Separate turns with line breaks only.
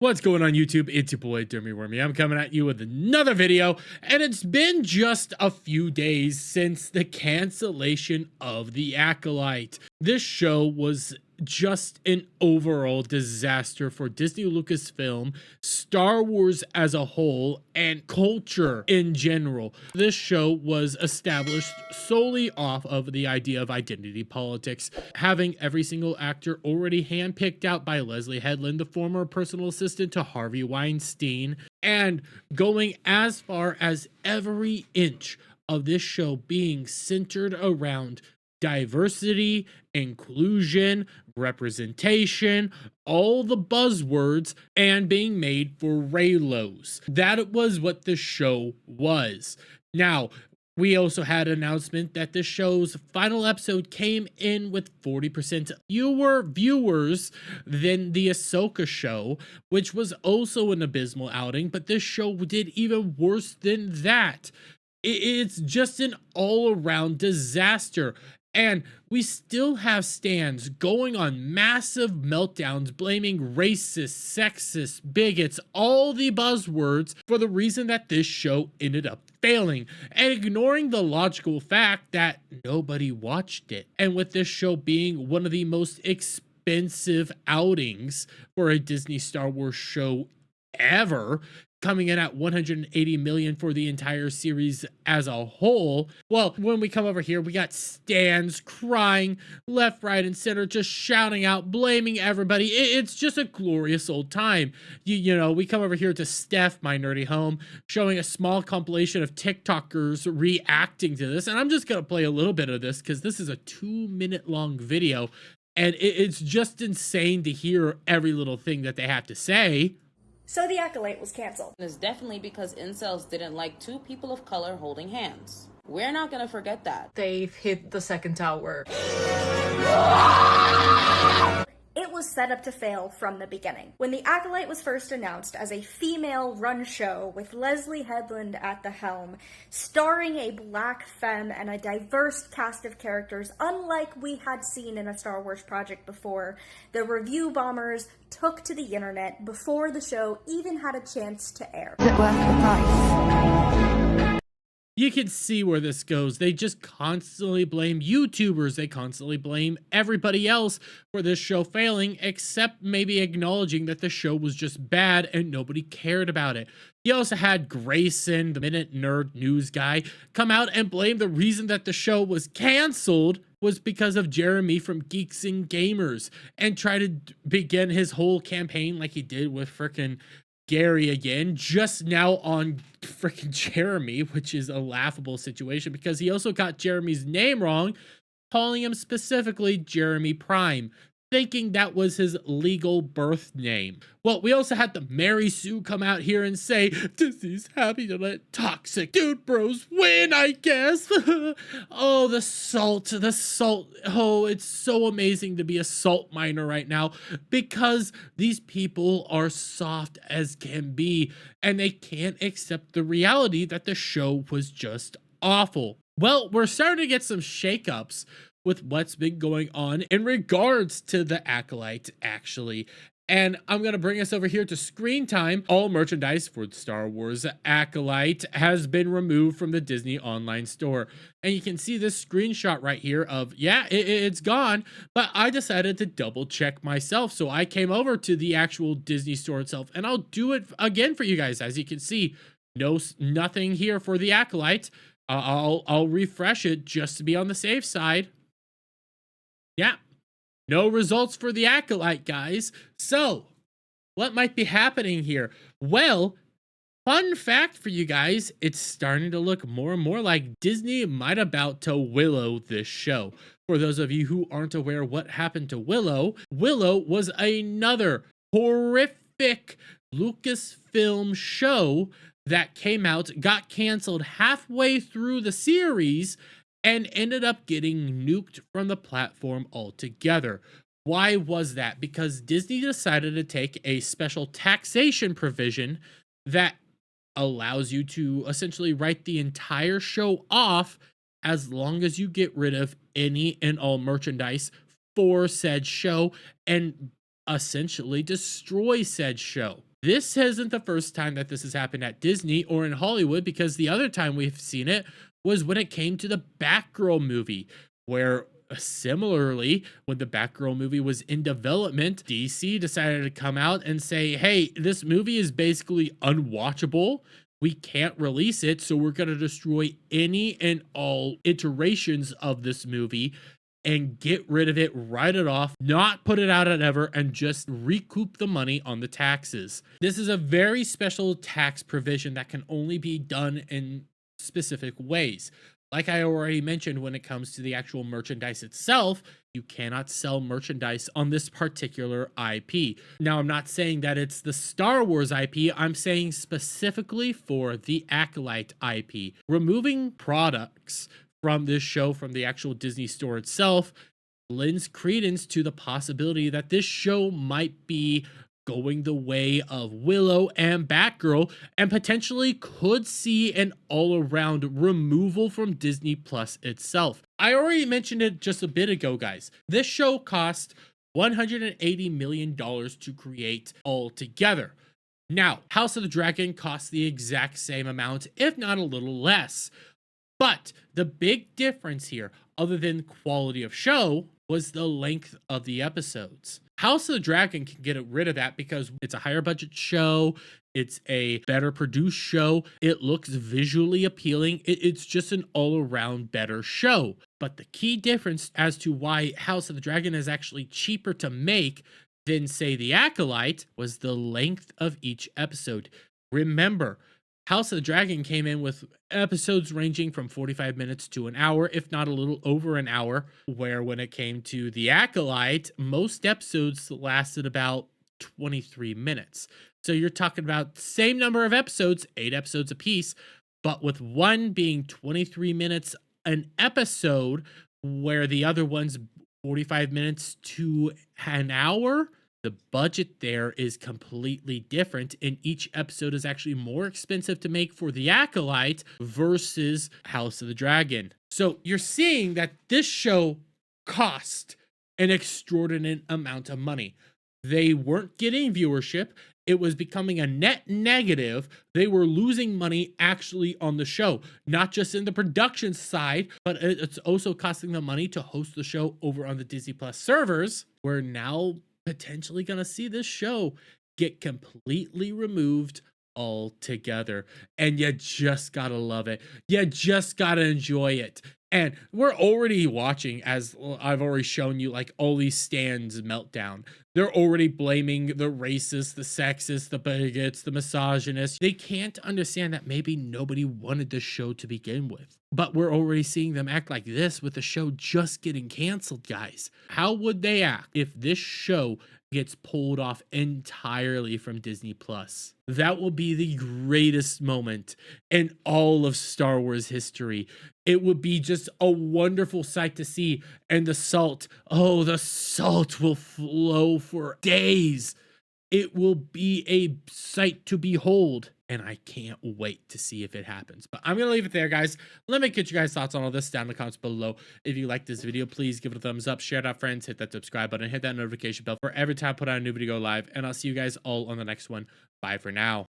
What's going on YouTube? It's your boy Dermy Wormy. I'm coming at you with another video, and it's been just a few days since the cancellation of The Acolyte. This show was just an overall disaster for Disney Lucasfilm, Star Wars as a whole, and culture in general. This show was established solely off of the idea of identity politics, having every single actor already handpicked out by Leslie Headland, the former personal assistant to Harvey Weinstein, and going as far as every inch of this show being centered around diversity, inclusion, representation, all the buzzwords, and being made for Raylos. That was what the show was. Now, we also had an announcement that the show's final episode came in with 40% fewer viewers than the Ahsoka show, which was also an abysmal outing, but this show did even worse than that. It's just an all-around disaster. And we still have stands going on massive meltdowns, blaming racists, sexist, bigots, all the buzzwords for the reason that this show ended up failing, and ignoring the logical fact that nobody watched it. And with this show being one of the most expensive outings for a Disney Star Wars show ever, coming in at 180 million for the entire series as a whole. Well, when we come over here, we got stans crying left, right, and center, just shouting out, blaming everybody. It's just a glorious old time. You know, we come over here to Steph, my nerdy home, showing a small compilation of TikTokers reacting to this. And I'm just going to play a little bit of this because this is a 2-minute long video. And it's just insane to hear every little thing that they have to say.
So The Acolyte was canceled.
It's definitely because incels didn't like two people of color holding hands. We're not gonna forget that.
They've hit the second tower.
It was set up to fail from the beginning. When The Acolyte was first announced as a female-run show with Leslie Headland at the helm, starring a black femme and a diverse cast of characters unlike we had seen in a Star Wars project before, the review bombers took to the internet before the show even had a chance to air.
Is it worth the price?
You can see where this goes. They just constantly blame YouTubers. They constantly blame everybody else for this show failing, except maybe acknowledging that the show was just bad and nobody cared about it. You also had Grayson, the Minute Nerd news guy, come out and blame the reason that the show was canceled was because of Jeremy from Geeks and Gamers, and try to begin his whole campaign like he did with frickin' Gary again, just now on freaking Jeremy, which is a laughable situation because he also got Jeremy's name wrong, calling him specifically Jeremy Prime, thinking that was his legal birth name. Well, we also had the Mary Sue come out here and say, Disney's happy to let toxic dude bros win, I guess. Oh, the salt. Oh, it's so amazing to be a salt miner right now because these people are soft as can be and they can't accept the reality that the show was just awful. Well, we're starting to get some shakeups with what's been going on in regards to The Acolyte, actually. And I'm going to bring us over here to screen time. All merchandise for Star Wars Acolyte has been removed from the Disney online store. And you can see this screenshot right here of, yeah, it's gone. But I decided to double check myself. So I came over to the actual Disney store itself. And I'll do it again for you guys. As you can see, nothing here for The Acolyte. I'll refresh it just to be on the safe side. Yeah, no results for The Acolyte, guys. So, what might be happening here? Well, fun fact for you guys, it's starting to look more and more like Disney might about to Willow this show. For those of you who aren't aware what happened to Willow, Willow was another horrific Lucasfilm show that came out, got canceled halfway through the series, and ended up getting nuked from the platform altogether. Why was that? Because Disney decided to take a special taxation provision that allows you to essentially write the entire show off as long as you get rid of any and all merchandise for said show and essentially destroy said show. This isn't the first time that this has happened at Disney or in Hollywood, because the other time we've seen it was when it came to the Batgirl movie, where similarly, when the Batgirl movie was in development, DC decided to come out and say, hey, this movie is basically unwatchable. We can't release it, so we're going to destroy any and all iterations of this movie and get rid of it, write it off, not put it out at ever, and just recoup the money on the taxes. This is a very special tax provision that can only be done in specific ways. Like I already mentioned, when it comes to the actual merchandise itself, you cannot sell merchandise on this particular IP. Now, I'm not saying that it's the Star Wars IP, I'm saying specifically for the Acolyte IP. Removing products from this show from the actual Disney store itself lends credence to the possibility that this show might be going the way of Willow and Batgirl, and potentially could see an all-around removal from Disney Plus itself. I already mentioned it just a bit ago, guys. This show cost $180 million to create altogether. Now, House of the Dragon cost the exact same amount, if not a little less. But the big difference here, other than quality of show, was the length of the episodes. House of the Dragon can get rid of that because it's a higher budget show, it's a better produced show, it looks visually appealing, it's just an all-around better show. But the key difference as to why House of the Dragon is actually cheaper to make than, say, The Acolyte, was the length of each episode. Remember, House of the Dragon came in with episodes ranging from 45 minutes to an hour, if not a little over an hour, where when it came to The Acolyte, most episodes lasted about 23 minutes. So you're talking about same number of episodes, 8 episodes apiece, but with one being 23 minutes an episode, where the other one's 45 minutes to an hour. The budget there is completely different, and each episode is actually more expensive to make for The Acolyte versus House of the Dragon. So you're seeing that this show cost an extraordinary amount of money. They weren't getting viewership. It was becoming a net negative. They were losing money actually on the show, not just in the production side, but it's also costing them money to host the show over on the Disney Plus servers. We're now potentially gonna see this show get completely removed altogether, and you just gotta love it. You just gotta enjoy it. And we're already watching, as I've already shown you, like all these stands meltdown. They're already blaming the racists, the sexists, the bigots, the misogynists. They can't understand that maybe nobody wanted the show to begin with. But we're already seeing them act like this with the show just getting canceled, guys. How would they act if this show gets pulled off entirely from Disney Plus? That will be the greatest moment in all of Star Wars history. It would be just a wonderful sight to see, and the salt will flow for days. It will be a sight to behold, and I can't wait to see if it happens. But I'm gonna leave it there, guys. Let me get you guys' thoughts on all this down in the comments below. If you like this video, please give it a thumbs up, share it out, friends, hit that subscribe button, hit that notification bell for every time I put out a new video live, and I'll see you guys all on the next one. Bye for now.